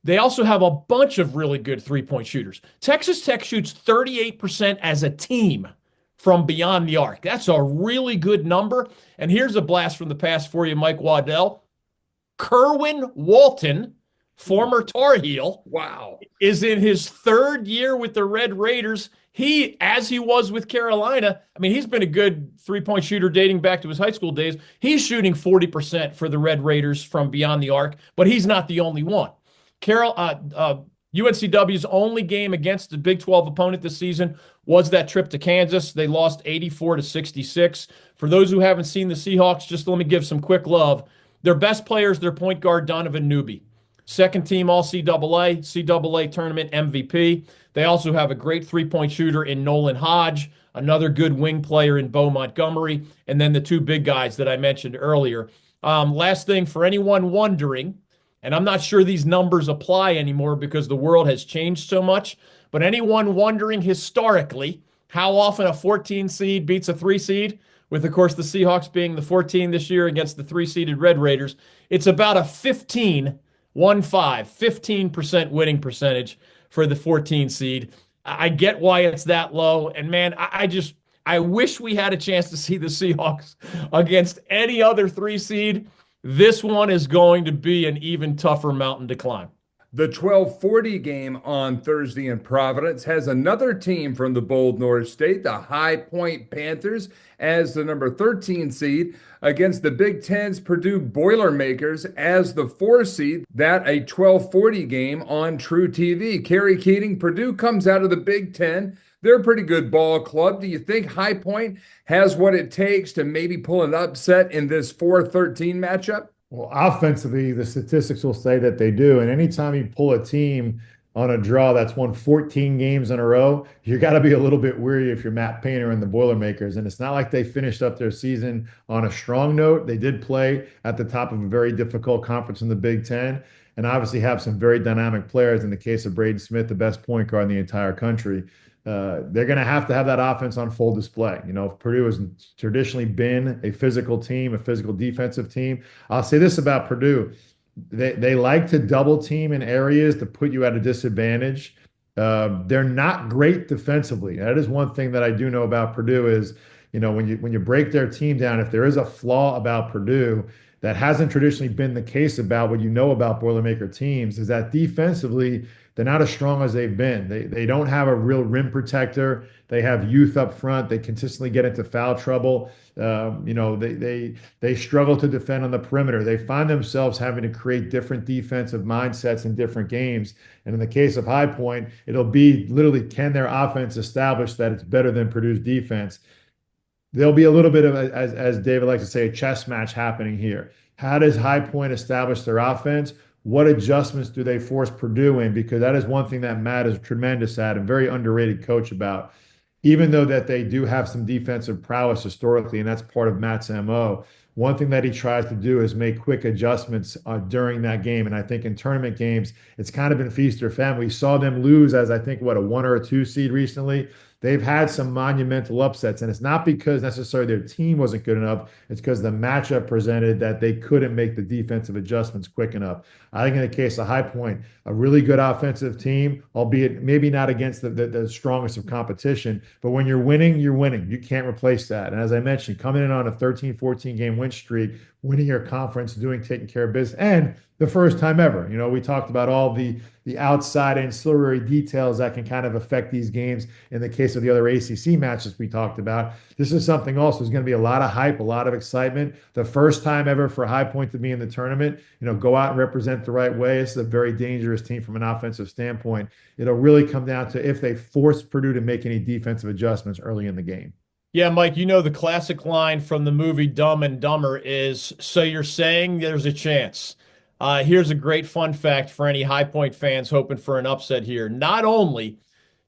they also have a bunch of really good three-point shooters. Texas Tech shoots 38% as a team from beyond the arc. That's a really good number. And here's a blast from the past for you, Mike Waddell. Kerwin Walton, former Tar Heel, Wow, is in his 3rd year with the Red Raiders. He, as he was with Carolina, I mean, he's been a good three-point shooter dating back to his high school days. He's shooting 40% for the Red Raiders from beyond the arc, but he's not the only one. UNCW's only game against the Big 12 opponent this season was that trip to Kansas. They lost 84-66. For those who haven't seen the Seahawks, just let me give some quick love. Their best players, their point guard, Donovan Newby. Second team All-CAA tournament MVP. They also have a great three-point shooter in Nolan Hodge, another good wing player in Bo Montgomery, and then the 2 big guys that I mentioned earlier. Last thing, for anyone wondering, and I'm not sure these numbers apply anymore because the world has changed so much, but anyone wondering historically how often a 14 seed beats a 3 seed, with, of course, the Seahawks being the 14 this year against the 3-seeded Red Raiders, it's about a 15% winning percentage for the 14 seed. I get why it's that low. And man, I wish we had a chance to see the Seahawks against any other 3 seed. This one is going to be an even tougher mountain to climb. The 12:40 game on Thursday in Providence has another team from the bold North State, the High Point Panthers, as the number 13 seed against the Big Ten's Purdue Boilermakers as the 4 seed. That a 12:40 game on True TV. Kerry Keating, Purdue comes out of the Big Ten. They're a pretty good ball club. Do you think High Point has what it takes to maybe pull an upset in this 4-13 matchup? Well, offensively, the statistics will say that they do. And anytime you pull a team on a draw that's won 14 games in a row, you got to be a little bit weary if you're Matt Painter and the Boilermakers. And it's not like they finished up their season on a strong note. They did play at the top of a very difficult conference in the Big Ten and obviously have some very dynamic players. In the case of Braden Smith, the best point guard in the entire country. They're going to have that offense on full display. You know, Purdue has traditionally been a physical team, a physical defensive team. I'll say this about Purdue. They like to double team in areas to put you at a disadvantage. They're not great defensively. That is one thing that I do know about Purdue is, you know, when you break their team down, if there is a flaw about Purdue that hasn't traditionally been the case about what you know about Boilermaker teams is that defensively, they're not as strong as they've been. They don't have a real rim protector. They have youth up front. They consistently get into foul trouble. You know, they struggle to defend on the perimeter. They find themselves having to create different defensive mindsets in different games. And in the case of High Point, it'll be literally, can their offense establish that it's better than Purdue's defense? There'll be a little bit of, as David likes to say, a chess match happening here. How does High Point establish their offense? What adjustments do they force Purdue in? Because that is one thing that Matt is tremendous at and very underrated coach about. Even though that they do have some defensive prowess historically, and that's part of Matt's MO, one thing that he tries to do is make quick adjustments during that game. And I think in tournament games, it's kind of been feast or famine. We saw them lose as I think, a 1 or a 2 seed recently. they've had some monumental upsets. And it's not because necessarily their team wasn't good enough. It's because the matchup presented that they couldn't make the defensive adjustments quick enough. I think in the case of High Point, a really good offensive team, albeit maybe not against the strongest of competition, but when you're winning, you're winning. You can't replace that. And as I mentioned, coming in on a 13, 14 game win streak, winning your conference, taking care of business, and the first time ever. We talked about all the outside ancillary details that can kind of affect these games in the case of the other ACC matches we talked about. This is something also. There's going to be a lot of hype, a lot of excitement. The first time ever for High Point to be in the tournament, go out and represent the right way. This is a very dangerous team from an offensive standpoint. It'll really come down to if they force Purdue to make any defensive adjustments early in the game. Yeah, Mike, the classic line from the movie Dumb and Dumber is, so you're saying there's a chance. Here's a great fun fact for any High Point fans hoping for an upset here. Not only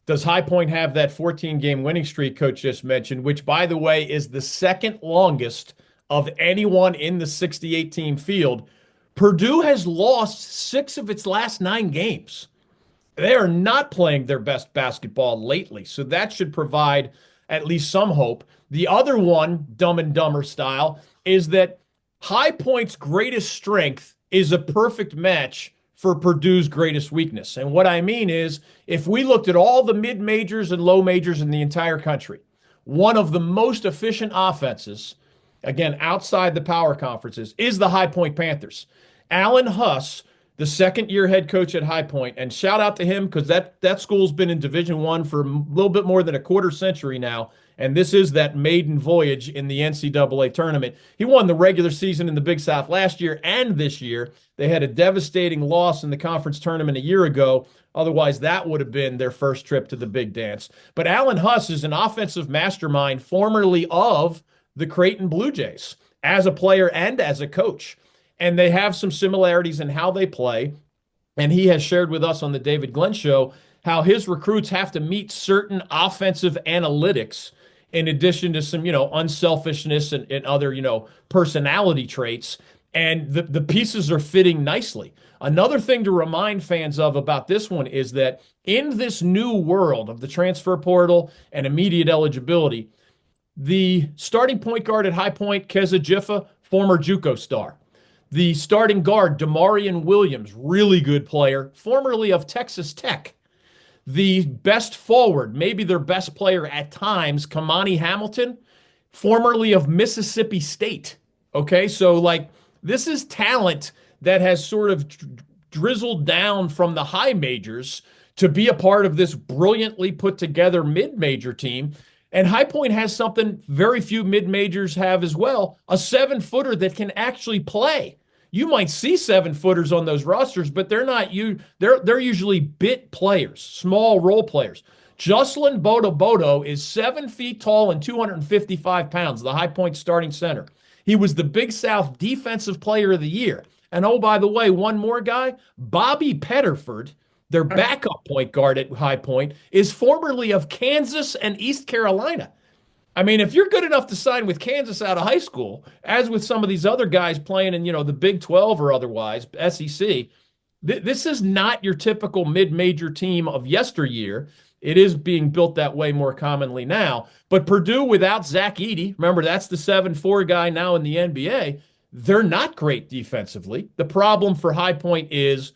does High Point have that 14-game winning streak Coach just mentioned, which, by the way, is the second longest of anyone in the 68-team field, Purdue has lost 6 of its last 9 games. They are not playing their best basketball lately, so that should provide at least some hope. The other one, Dumb and Dumber style, is that High Point's greatest strength is a perfect match for Purdue's greatest weakness. And what I mean is, if we looked at all the mid-majors and low majors in the entire country, one of the most efficient offenses, again, outside the power conferences, is the High Point Panthers. Alan Huss, the second-year head coach at High Point, and shout out to him because that school's been in Division I for a little bit more than a quarter century now, and this is that maiden voyage in the NCAA tournament. He won the regular season in the Big South last year and this year. They had a devastating loss in the conference tournament a year ago. Otherwise, that would have been their first trip to the big dance. But Alan Huss is an offensive mastermind, formerly of the Creighton Blue Jays, as a player and as a coach. And they have some similarities in how they play. And he has shared with us on the David Glenn Show how his recruits have to meet certain offensive analytics in addition to some, unselfishness and other, personality traits. And the pieces are fitting nicely. Another thing to remind fans of about this one is that in this new world of the transfer portal and immediate eligibility, the starting point guard at High Point, Keza Jiffa, former JUCO star. The starting guard, Damarian Williams, really good player, formerly of Texas Tech. The best forward, maybe their best player at times, Kamani Hamilton, formerly of Mississippi State. Okay, so this is talent that has sort of drizzled down from the high majors to be a part of this brilliantly put together mid-major team. And High Point has something very few mid-majors have as well, a 7-footer that can actually play. You might see 7-footers on those rosters, but they're usually bit players, small role players. Jocelyn Bodo is 7 feet tall and 255 pounds, the High Point starting center. He was the Big South Defensive Player of the Year. And oh, by the way, one more guy, Bobby Petterford, their backup point guard at High Point, is formerly of Kansas and East Carolina. I mean, if you're good enough to sign with Kansas out of high school, as with some of these other guys playing in, the Big 12 or otherwise, SEC, this is not your typical mid-major team of yesteryear. It is being built that way more commonly now. But Purdue without Zach Edey, remember that's the 7'4" guy now in the NBA, they're not great defensively. The problem for High Point is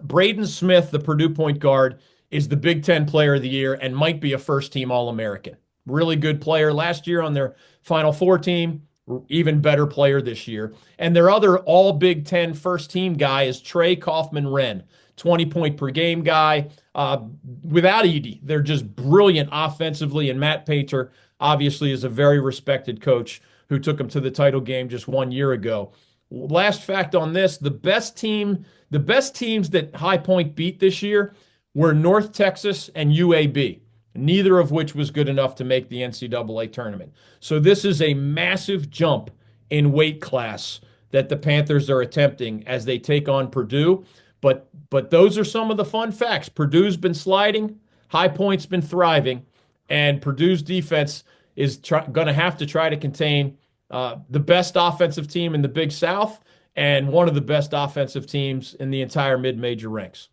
Braden Smith, the Purdue point guard, is the Big Ten Player of the Year and might be a first-team All-American. Really good player last year on their Final Four team, even better player this year. And their other all Big Ten first-team guy is Trey Kaufman-Renn, 20-point-per-game guy. Without Edey, they're just brilliant offensively, and Matt Painter obviously is a very respected coach who took them to the title game just 1 year ago. Last fact on this, the best teams that High Point beat this year were North Texas and UAB, neither of which was good enough to make the NCAA tournament. So this is a massive jump in weight class that the Panthers are attempting as they take on Purdue. But those are some of the fun facts. Purdue's been sliding, High Point's been thriving, and Purdue's defense is going to have to try to contain the best offensive team in the Big South and one of the best offensive teams in the entire mid-major ranks.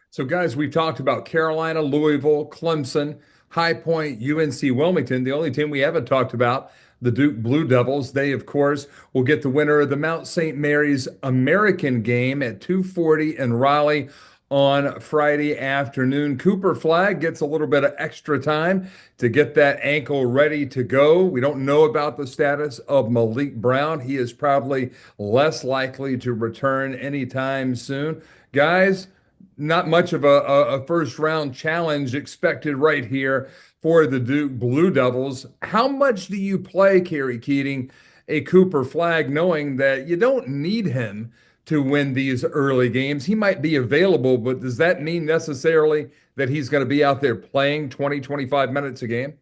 So, guys, we've talked about Carolina, Louisville, Clemson. High Point, UNC Wilmington, the only team we haven't talked about, the Duke Blue Devils. They, of course, will get the winner of the Mount St. Mary's American game at 2:40 in Raleigh on Friday afternoon. Cooper Flagg gets a little bit of extra time to get that ankle ready to go. We don't know about the status of Malik Brown. He is probably less likely to return anytime soon. Guys, not much of a first round challenge expected right here for the Duke Blue Devils. How much do you play, Kerry Keating, a Cooper Flagg, knowing that you don't need him to win these early games? He might be available, but does that mean necessarily that he's going to be out there playing 20, 25 minutes a game?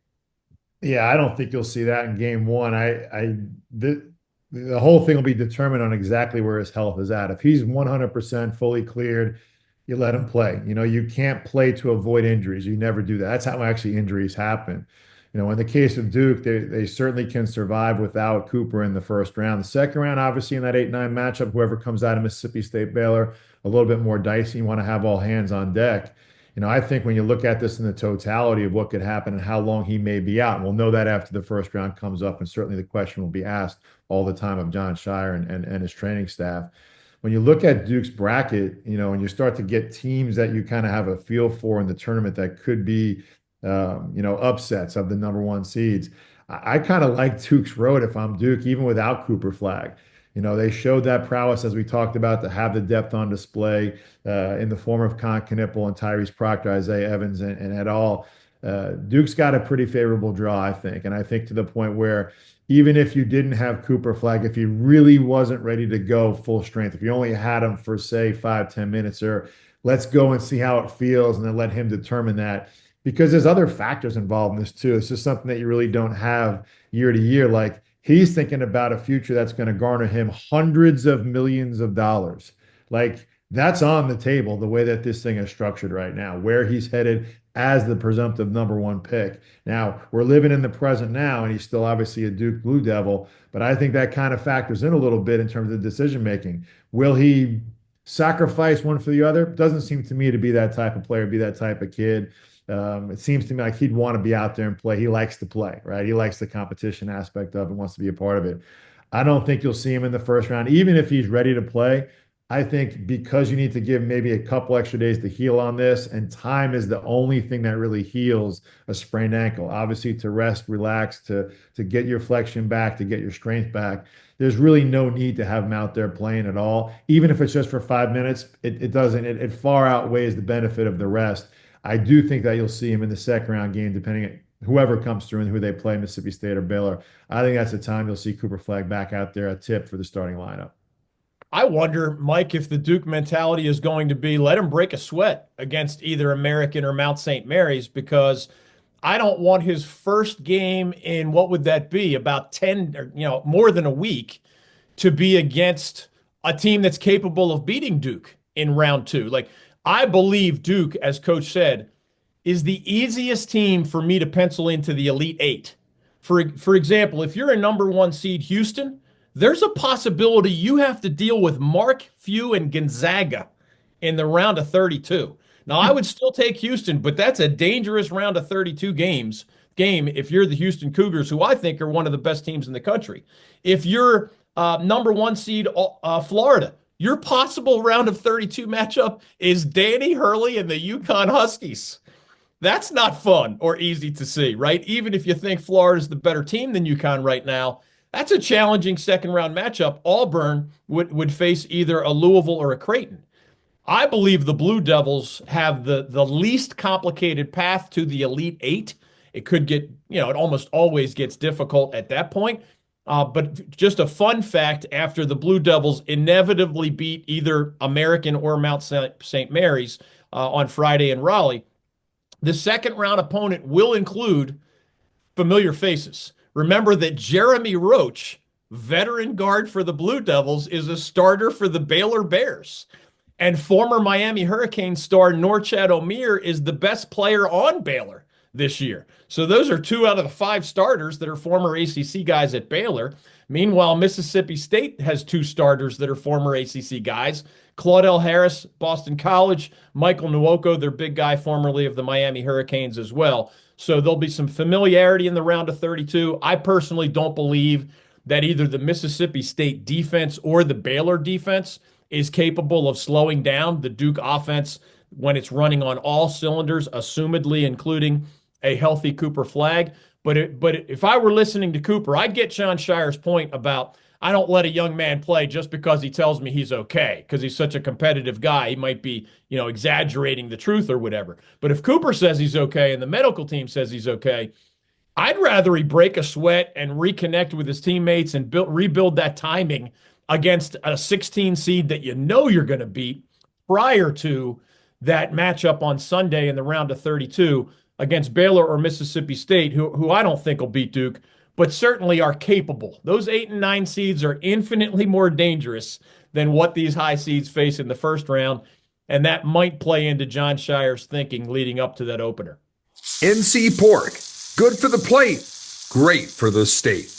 Yeah, I don't think you'll see that in game one. The whole thing will be determined on exactly where his health is at. If he's 100% fully cleared, you let him play. You can't play to avoid injuries. You never do that. That's how actually injuries happen. In the case of Duke, they certainly can survive without Cooper in the first round. The second round, obviously, in that 8-9 matchup, whoever comes out of Mississippi State Baylor, a little bit more dicey. You want to have all hands on deck. I think when you look at this in the totality of what could happen and how long he may be out, and we'll know that after the first round comes up, and certainly the question will be asked all the time of John Shire and his training staff. When you look at Duke's bracket, and you start to get teams that you kind of have a feel for in the tournament that could be, upsets of the number one seeds. I kind of like Duke's road if I'm Duke, even without Cooper Flagg. They showed that prowess, as we talked about, to have the depth on display in the form of Con Knipple and Tyrese Proctor, Isaiah Evans, and et al. Duke's got a pretty favorable draw, I think. And I think to the point where even if you didn't have Cooper Flagg, if he really wasn't ready to go full strength, if you only had him for, say, 5-10 minutes, or let's go and see how it feels and then let him determine that. Because there's other factors involved in this too. It's just something that you really don't have year to year. Like, he's thinking about a future that's going to garner him hundreds of millions of dollars. Like, that's on the table, the way that this thing is structured right now, where he's headed as the presumptive number one pick. Now, we're living in the present now, and he's still obviously a Duke Blue Devil, but I think that kind of factors in a little bit in terms of decision making. Will he sacrifice one for the other? Doesn't seem to me to be that type of player, be that type of kid. It seems to me like he'd want to be out there and play. He likes to play, right? He likes the competition aspect of it, wants to be a part of it. I don't think you'll see him in the first round, even if he's ready to play. I think because you need to give maybe a couple extra days to heal on this, and time is the only thing that really heals a sprained ankle. Obviously, to rest, relax, to get your flexion back, to get your strength back. There's really no need to have him out there playing at all. Even if it's just for 5 minutes, it far outweighs the benefit of the rest. I do think that you'll see him in the second round game, depending on whoever comes through and who they play, Mississippi State or Baylor. I think that's the time you'll see Cooper Flagg back out there, a tip for the starting lineup. I wonder, Mike, if the Duke mentality is going to be let him break a sweat against either American or Mount St. Mary's, because I don't want his first game in, what would that be, about 10 or more than a week, to be against a team that's capable of beating Duke in round two. Like, I believe Duke, as Coach said, is the easiest team for me to pencil into the Elite Eight. For example, if you're a number one seed Houston, there's a possibility you have to deal with Mark Few and Gonzaga in the round of 32. Now, I would still take Houston, but that's a dangerous round of 32 game if you're the Houston Cougars, who I think are one of the best teams in the country. If you're number one seed Florida, your possible round of 32 matchup is Danny Hurley and the UConn Huskies. That's not fun or easy to see, right? Even if you think Florida's the better team than UConn right now, that's a challenging second round matchup. Auburn would face either a Louisville or a Creighton. I believe the Blue Devils have the least complicated path to the Elite Eight. It could get, it almost always gets difficult at that point. But just a fun fact, after the Blue Devils inevitably beat either American or Mount St. Mary's on Friday in Raleigh, the second round opponent will include familiar faces. Remember that Jeremy Roach, veteran guard for the Blue Devils, is a starter for the Baylor Bears. And former Miami Hurricane star Norchad Omier is the best player on Baylor this year. So those are 2 out of the 5 starters that are former ACC guys at Baylor. Meanwhile, Mississippi State has 2 starters that are former ACC guys. Claudell Harris, Boston College, Michael Nwoko, their big guy formerly of the Miami Hurricanes as well. So there'll be some familiarity in the round of 32. I personally don't believe that either the Mississippi State defense or the Baylor defense is capable of slowing down the Duke offense when it's running on all cylinders, assumedly including a healthy Cooper Flagg. But if I were listening to Cooper, I'd get Jon Scheyer's point about I don't let a young man play just because he tells me he's okay, because he's such a competitive guy. He might be, exaggerating the truth or whatever. But if Cooper says he's okay and the medical team says he's okay, I'd rather he break a sweat and reconnect with his teammates and rebuild that timing against a 16 seed that you're going to beat prior to that matchup on Sunday in the round of 32 against Baylor or Mississippi State, who I don't think will beat Duke, but certainly are capable. Those 8 and 9 seeds are infinitely more dangerous than what these high seeds face in the first round, and that might play into Jon Scheyer's thinking leading up to that opener. NC Pork, good for the plate, great for the state.